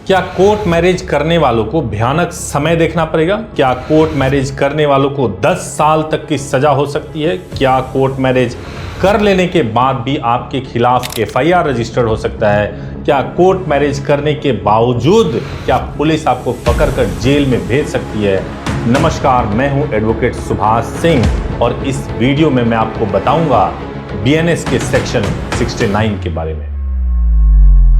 क्या court marriage करने वालों को भयानक समय देखना पड़ेगा? क्या कोर्ट मैरिज करने वालों को 10 साल तक की सजा हो सकती है? क्या कोर्ट मैरिज कर लेने के बाद भी आपके खिलाफ FIR रजिस्टर्ड हो सकता है? क्या कोर्ट मैरिज करने के बावजूद क्या पुलिस आपको पकड़कर जेल में भेज सकती है? नमस्कार, मैं हूं एडवोकेट सुभाष सिंह और इस वीडियो में मैं आपको बताऊंगा BNS के सेक्शन 69 के बारे में।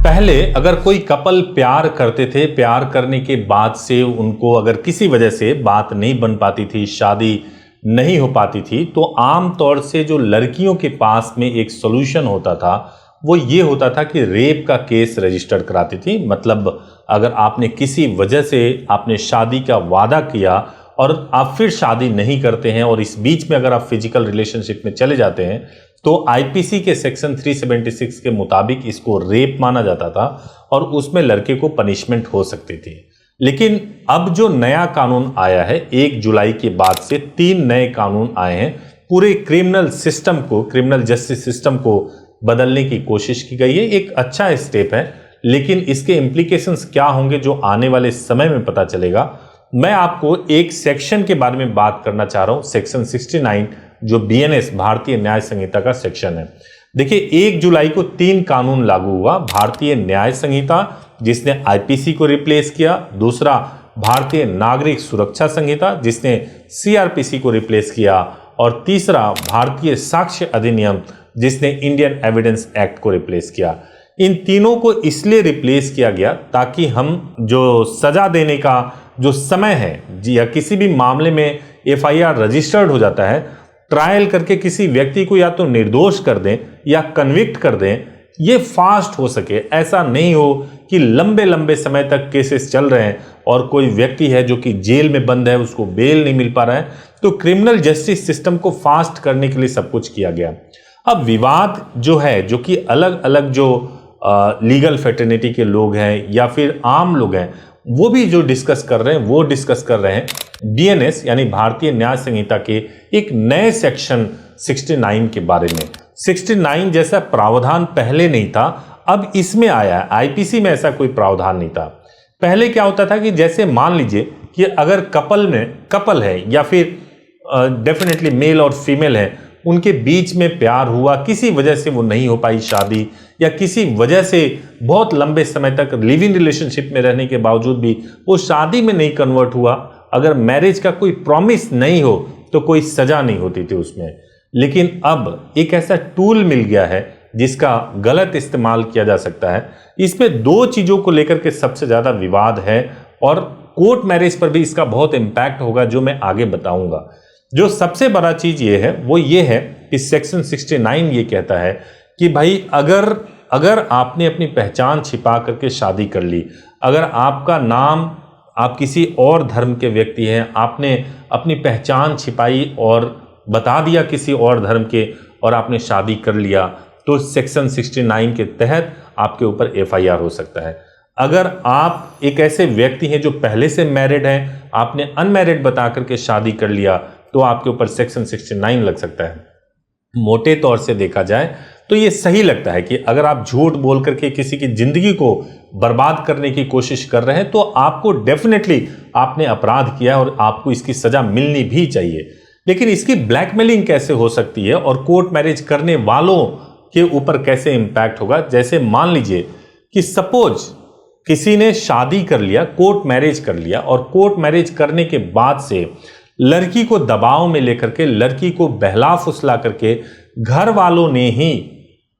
पहले अगर कोई कपल प्यार करते थे, प्यार करने के बाद से उनको अगर किसी वजह से बात नहीं बन पाती थी, शादी नहीं हो पाती थी, तो आम तौर से जो लड़कियों के पास में एक सॉल्यूशन होता था वो ये होता था कि रेप का केस रजिस्टर कराती थी। मतलब अगर आपने किसी वजह से आपने शादी का वादा किया और आप फिर शादी नहीं करते हैं और इस बीच में अगर आप फिजिकल रिलेशनशिप में चले जाते हैं तो IPC के सेक्शन 376 के मुताबिक इसको रेप माना जाता था और उसमें लड़के को पनिशमेंट हो सकती थी। लेकिन अब जो नया कानून आया है, 1 जुलाई के बाद से 3 नए कानून आए हैं, पूरे क्रिमिनल सिस्टम को, क्रिमिनल जस्टिस सिस्टम को बदलने की कोशिश की गई है। एक अच्छा स्टेप है, लेकिन इसके इम्प्लीकेशंस क्या होंगे जो आने वाले समय में पता चलेगा। मैं आपको एक सेक्शन के बारे में बात करना चाह रहा हूं, सेक्शन 69 जो BNS भारतीय न्याय संहिता का सेक्शन है। देखिए, 1 जुलाई को 3 कानून लागू हुआ। भारतीय न्याय संहिता जिसने IPC को रिप्लेस किया, दूसरा भारतीय नागरिक सुरक्षा संहिता जिसने CRPC को रिप्लेस किया और तीसरा भारतीय साक्ष्य अधिनियम जिसने इंडियन एविडेंस एक्ट को रिप्लेस किया। इन तीनों को इसलिए रिप्लेस किया गया ताकि हम जो सजा देने का जो समय है या किसी भी मामले में FIR रजिस्टर्ड हो जाता है, ट्रायल करके किसी व्यक्ति को या तो निर्दोष कर दें या कन्विक्ट कर दें, ये फास्ट हो सके। ऐसा नहीं हो कि लंबे लंबे समय तक केसेस चल रहे हैं और कोई व्यक्ति है जो कि जेल में बंद है, उसको बेल नहीं मिल पा रहा है। तो क्रिमिनल जस्टिस सिस्टम को फास्ट करने के लिए सब कुछ किया गया। अब विवाद जो है, जो कि अलग अलग जो लीगल फेटर्निटी के लोग हैं या फिर आम लोग हैं, वो भी जो डिस्कस कर रहे हैं, वो डिस्कस कर रहे हैं BNS यानी भारतीय न्याय संहिता के एक नए सेक्शन 69 के बारे में। 69 जैसा प्रावधान पहले नहीं था, अब इसमें आया है। IPC में ऐसा कोई प्रावधान नहीं था। पहले क्या होता था कि जैसे मान लीजिए कि अगर कपल है या फिर डेफिनेटली मेल और फीमेल है, उनके बीच में प्यार हुआ, किसी वजह से वो नहीं हो पाई शादी, या किसी वजह से बहुत लंबे समय तक लिव इन रिलेशनशिप में रहने के बावजूद भी वो शादी में नहीं कन्वर्ट हुआ, अगर मैरिज का कोई प्रॉमिस नहीं हो तो कोई सजा नहीं होती थी उसमें। लेकिन अब एक ऐसा टूल मिल गया है जिसका गलत इस्तेमाल किया जा सकता है। इसमें 2 चीजों को लेकर के सबसे ज्यादा विवाद है और कोर्ट मैरिज पर भी इसका बहुत इंपैक्ट होगा, जो मैं आगे बताऊंगा। जो सबसे बड़ा चीज ये है वो ये है कि सेक्शन 69 ये कहता है कि भाई अगर आपने अपनी पहचान छिपा करके शादी कर ली, अगर आपका नाम, आप किसी और धर्म के व्यक्ति हैं, आपने अपनी पहचान छिपाई और बता दिया किसी और धर्म के और आपने शादी कर लिया, तो सेक्शन 69 के तहत आपके ऊपर FIR हो सकता है। अगर आप एक ऐसे व्यक्ति हैं जो पहले से मैरिड हैं, आपने अनमैरिड बता करके शादी कर लिया, तो आपके ऊपर सेक्शन 69 लग सकता है। मोटे तौर से देखा जाए तो ये सही लगता है कि अगर आप झूठ बोल करके किसी की जिंदगी को बर्बाद करने की कोशिश कर रहे हैं तो आपको डेफिनेटली आपने अपराध किया है और आपको इसकी सजा मिलनी भी चाहिए। लेकिन इसकी ब्लैकमेलिंग कैसे हो सकती है और कोर्ट मैरिज करने वालों के ऊपर कैसे इंपैक्ट होगा? जैसे मान लीजिए कि सपोज किसी ने शादी कर लिया, कोर्ट मैरिज कर लिया, और कोर्ट मैरिज करने के बाद से लड़की को दबाव में लेकर के, लड़की को बहला फुसला करके घर वालों ने ही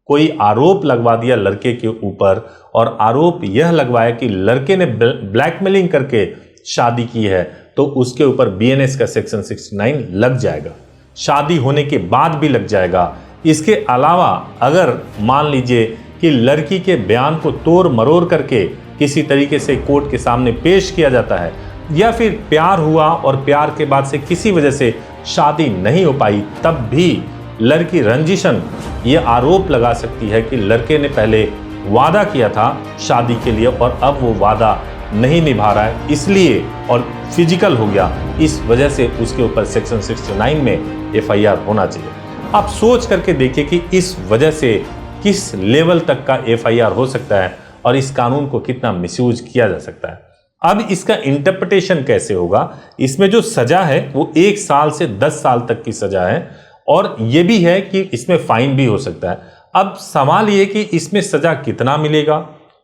कोई आरोप लगवा दिया लड़के के ऊपर, और आरोप यह लगवाया कि लड़के ने ब्लैकमेलिंग करके शादी की है, तो उसके ऊपर BNS का सेक्शन 69 लग जाएगा, शादी होने के बाद भी लग जाएगा। इसके अलावा अगर मान लीजिए कि लड़की के बयान को तोड़ मरोड़ करके किसी तरीके से कोर्ट के सामने पेश किया जाता है, या फिर प्यार हुआ और प्यार के बाद से किसी वजह से शादी नहीं हो पाई, तब भी लड़की रंजिशन ये आरोप लगा सकती है कि लड़के ने पहले वादा किया था शादी के लिए और अब वो वादा नहीं निभा रहा है, इसलिए और फिजिकल हो गया, इस वजह से उसके ऊपर सेक्शन 69 में FIR होना चाहिए। आप सोच करके देखिए कि इस वजह से किस लेवल तक का FIR हो सकता है और इस कानून को कितना मिसयूज किया जा सकता है। अब इसका इंटरप्रिटेशन कैसे होगा, इसमें जो सजा है वो 1 साल से 10 साल तक की सजा है और ये भी है कि इसमें फाइन भी हो सकता है। अब सवाल ये कि इसमें सजा कितना मिलेगा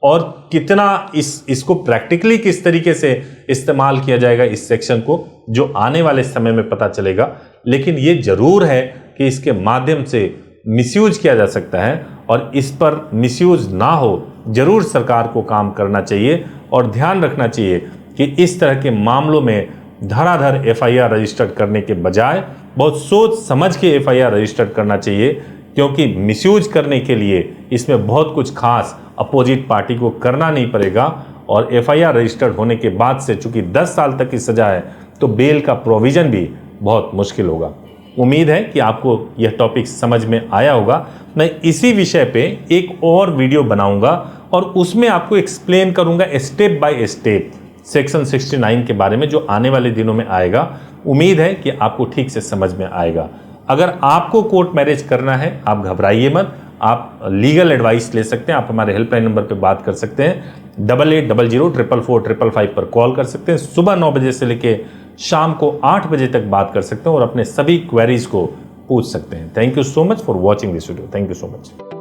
और कितना इसको प्रैक्टिकली किस तरीके से इस्तेमाल किया जाएगा इस सेक्शन को, जो आने वाले समय में पता चलेगा। लेकिन ये जरूर है कि इसके माध्यम से मिसयूज किया जा सकता है और इस पर मिसयूज ना हो, जरूर सरकार को काम करना चाहिए और ध्यान रखना चाहिए कि इस तरह के मामलों में धड़ाधड़ FIR रजिस्टर्ड करने के बजाय बहुत सोच समझ के FIR रजिस्टर्ड करना चाहिए, क्योंकि मिसयूज करने के लिए इसमें बहुत कुछ खास अपोजिट पार्टी को करना नहीं पड़ेगा और FIR रजिस्टर्ड होने के बाद से चूंकि 10 साल तक की सजा है तो बेल का प्रोविजन भी बहुत मुश्किल होगा। उम्मीद है कि आपको यह टॉपिक समझ में आया होगा। मैं इसी विषय पे एक और वीडियो बनाऊंगा और उसमें आपको एक्सप्लेन करूंगा स्टेप बाय स्टेप सेक्शन 69 के बारे में, जो आने वाले दिनों में आएगा। उम्मीद है कि आपको ठीक से समझ में आएगा। अगर आपको कोर्ट मैरिज करना है, आप घबराइए मत, आप लीगल एडवाइस ले सकते हैं। आप हमारे हेल्पलाइन नंबर पर बात कर सकते हैं, 8800444555 पर कॉल कर सकते हैं। सुबह 9 बजे से लेके शाम को 8 बजे तक बात कर सकते हैं और अपने सभी क्वेरीज को पूछ सकते हैं। Thank you so much for watching this video. Thank you so much.